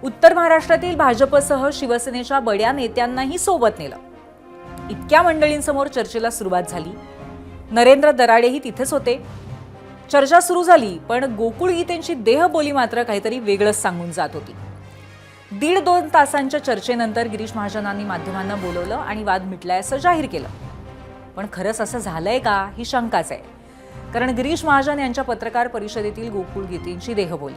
उत्तर महाराष्ट्रातील भाजपसह शिवसेनेच्या बड्या नेत्यांनाही सोबत नेलं. इतक्या मंडळींसमोर चर्चेला सुरुवात झाली. नरेंद्र दराडेही तिथेच होते. चर्चा सुरू झाली, पण गोकुळ गीतेंची देहबोली मात्र काहीतरी वेगळंच सांगून जात होती. 1.5-2 तासांच्या चर्चेनंतर गिरीश महाजनांनी माध्यमांना बोलवलं आणि वाद मिटलाय असं जाहीर केलं. पण खरंच असं झालंय का ही शंकाच आहे. कारण गिरीश महाजन यांच्या पत्रकार परिषदेतील गोकुळ गीतेंची देहबोली,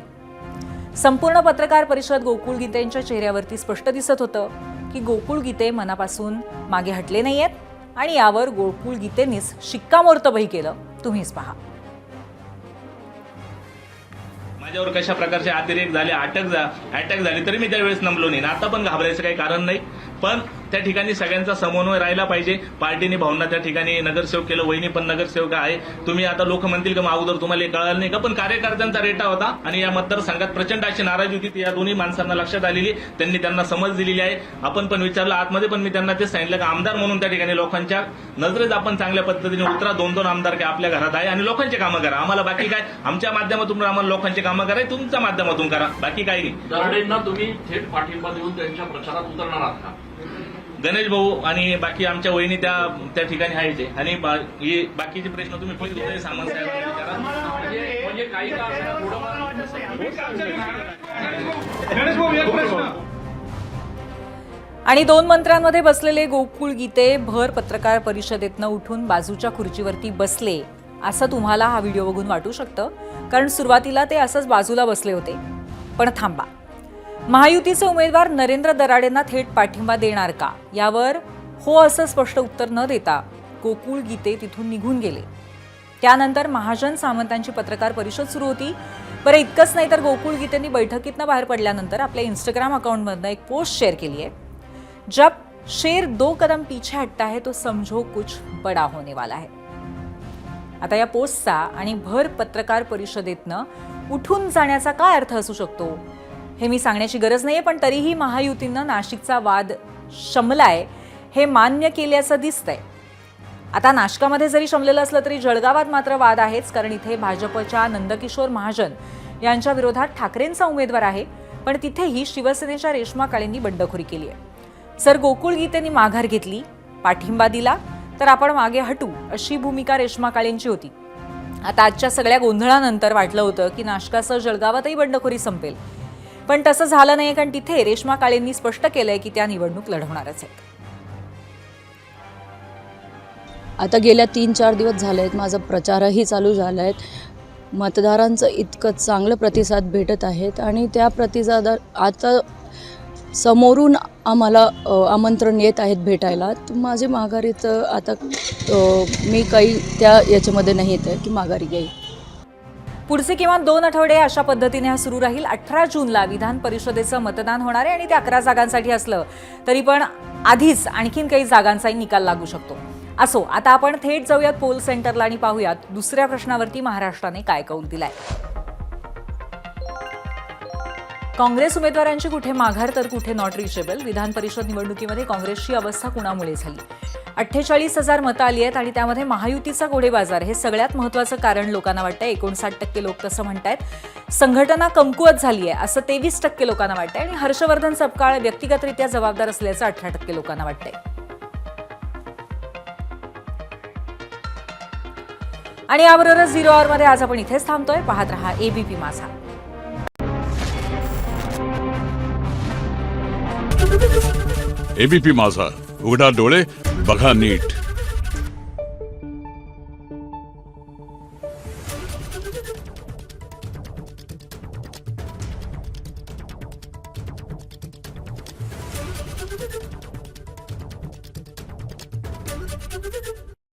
संपूर्ण पत्रकार परिषद गोकुळ गीतेंच्या चेहऱ्यावरती स्पष्ट दिसत होतं की गोकुळ गीते मनापासून मागे हटले नाहीयेत आणि यावर गोकुळ गीतेंनीच शिक्कामोर्तबही केलं. तुम्हीच पहा. माझ्यावर कशा प्रकारचे अतिरेक झाले, अटॅक झाले तरी मी त्यावेळेस नमलो नाही. आता पण घाबरायचं काही कारण नाही. पण त्या ठिकाणी सगळ्यांचा समन्वय राहिला पाहिजे. पार्टीने भावना त्या ठिकाणी नगरसेवक केलं, वहिनी पण नगरसेवक आहे. तुम्ही आता लोक म्हणतील का अगोदर तुम्हाला कळलं नाही का, पण कार्यकर्त्यांचा रेटा होता आणि या मतदारसंघात प्रचंड अशी नाराजी होती. या दोन्ही माणसांना लक्षात आलेली, त्यांना समज दिलेली आहे. आपण पण विचारलं आतमध्ये, पण मी त्यांना ते सांगितलं की आमदार म्हणून त्या ठिकाणी लोकांच्या नजरेत आपण चांगल्या पद्धतीने उतरा. 2-2 आमदार काय आपल्या घरात आहे आणि लोकांचे कामं करा. आम्हाला बाकी काय, आमच्या माध्यमातून आम्हाला लोकांचे कामं करा, तुमच्या माध्यमातून करा, बाकी काही नाही. दराडेंना तुम्ही थेट पाठिंबा देऊन त्यांच्या प्रचारात उतरणार आहात का? गणेश भाऊ आणि बाकी आमच्या वहिनी त्या ठिकाणी आहे ते. आणि हे बाकीचे प्रश्न तुम्ही पहिले सामंत साहेबांना विचारा. म्हणजे काही का आणि 2 मंत्र्यांमध्ये बसलेले गोकुळ गीते भर पत्रकार परिषदेतनं उठून बाजूच्या खुर्चीवरती बसले असं तुम्हाला हा व्हिडिओ बघून वाटू शकतं. कारण सुरुवातीला ते असंच बाजूला बसले होते. पण थांबा, महायुतीचे उमेदवार नरेंद्र दराडेंना थेट पाठिंबा देणार का यावर हो असं स्पष्ट उत्तर न देता गोकुळ गीते तिथून निघून गेले. त्यानंतर महाजन सामंतांची पत्रकार परिषद सुरू होती. बरं, इतकंच नाही तर गोकुळ गीतेंनी बैठकीतनं बाहेर पडल्यानंतर आपल्या इंस्टाग्राम अकाउंटमधनं एक पोस्ट शेअर केली आहे. जब शेर 2 कदम पीछे हटता है तो समझो कुछ बड़ा होने वाला है. आता या पोस्टचा आणि भर पत्रकार परिषदेतनं उठून जाण्याचा काय अर्थ असू शकतो हे मी सांगण्याची गरज नाहीये. पण तरीही महायुतीनं नाशिकचा वाद शमलाय हे मान्य केल्याचं दिसतंय. आता नाशकामध्ये जरी शमलेलं असलं तरी जळगावात मात्र वाद आहेच. कारण इथे भाजपच्या नंदकिशोर महाजन यांच्या विरोधात ठाकरेंचा उमेदवार आहे. पण तिथेही शिवसेनेच्या रेश्मा काळेंनी बंडखोरी केली आहे. सर गोकुळ गीतेंनी माघार घेतली, पाठिंबा दिला तर आपण मागे हटू अशी भूमिका रेश्मा काळेंची होती. आता आजच्या सगळ्या गोंधळानंतर वाटलं होतं की नाशकासह जळगावातही बंडखोरी संपेल. पण तसं झालं नाही. कारण तिथे रेश्मा काळेंनी स्पष्ट केलंय की त्या निवडणूक लढवणारच आहेत. आता गेल्या 3-4 दिवस झाले आहेत, माझा प्रचारही चालू झाला आहे. मतदारांचं इतकं चांगलं प्रतिसाद भेटत आहेत आणि त्या प्रतिसादात आता समोरून आम्हाला आमंत्रण येत आहेत भेटायला. तर माझी माघारीचं आता मी काही त्या याच्यामध्ये नाही येत आहे की माघारी घेईल. पुढचे किमान 2 आठवडे अशा पद्धतीने हा सुरू राहील. 18 जूनला विधान परिषदेचं मतदान होणार आहे आणि ते 11 जागांसाठी असलं तरी पण आधीच आणखीन काही जागांचाही निकाल लागू शकतो. असो, आता आपण थेट जाऊयात पोल सेंटरला आणि पाहूयात दुसऱ्या प्रश्नावरती महाराष्ट्राने काय कौल दिलाय. काँग्रेस उमेदवारांची कुठे माघार तर कुठे नॉट रिचेबल. विधान परिषद निवडणुकीमध्ये काँग्रेसची अवस्था कुणामुळे झाली? 48,000 मतं आली आहेत आणि त्यामध्ये महायुतीचा घोडेबाजार हे सगळ्यात महत्त्वाचं कारण लोकांना वाटतंय. 59% लोक तसं म्हणतायत. संघटना कमकुवत झाली आहे असं 23% लोकांना वाटतंय आणि हर्षवर्धन सपकाळ व्यक्तिगतरित्या जबाबदार असल्याचं 18% लोकांना वाटतंय. आणि याबरोबरच 0 आवरमध्ये आज आपण इथेच थांबतोय. पाहत रहा ABP माझा. ABP माझा, उघडा डोळे बघा नीट.